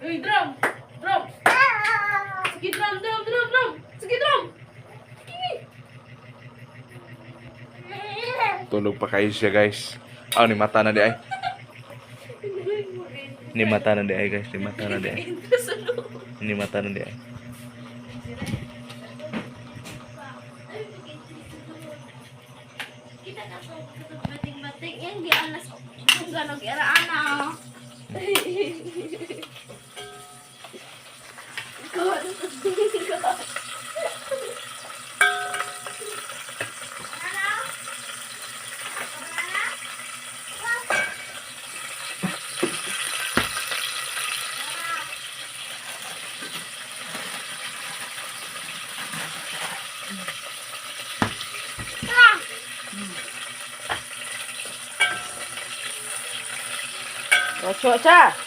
Uy, drum! Drum! Sige, drum, drum, drum, drum! Sige, drum! Tulog pa kayo siya, guys. Ah, ni mata na di ay. Ni mata na di ay, guys. Ni mata na di ay. Ni mata na di ay. Kita na po, bating-bating yan, di alas kung gano'ng ira-ana. Cuaca.